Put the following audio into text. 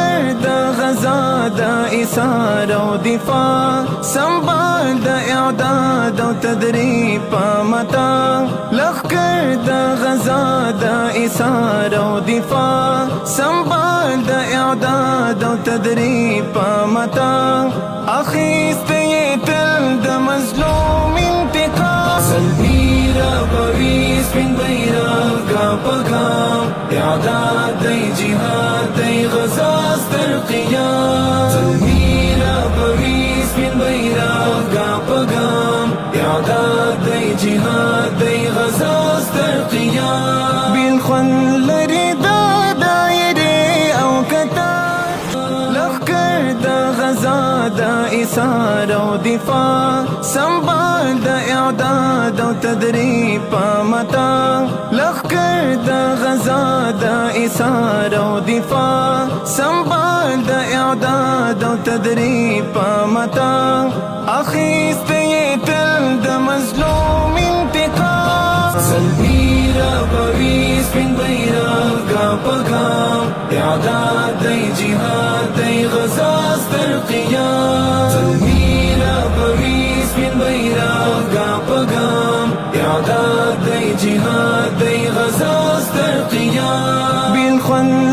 لخر دا غزا دا إثار و دفاع سنبال دا إعداد و تدريب متا لخر دا غزا دا إثار و دفاع سنبال دا إعداد و تدريب متا أخيست يتل دا مظلوم انتقام سلبي ربويس من بيرغ پغام إعداد دي جهاد دي غزا ستر قيام سلبي ربويس من بيرغ پغام إعداد دي جهاد دي غزا ستر قيام بالخون لري دا دايري أو كتار لخر دا غزا دا إثار و دفاع سنبال دا إعداد و تدريب متا لخر دا غزا دا إثار و دفاع سنبال دا إعداد و تدريب متا أخيست يتل دا مظلوم انتقام سلبي ربويس من بيرغ پغام إعداد دي جهاد دي غزا ستر قيام سلبي ربويس من بيرغ پغام إعداد دي جهاد دي غزا ستر قيام بالخون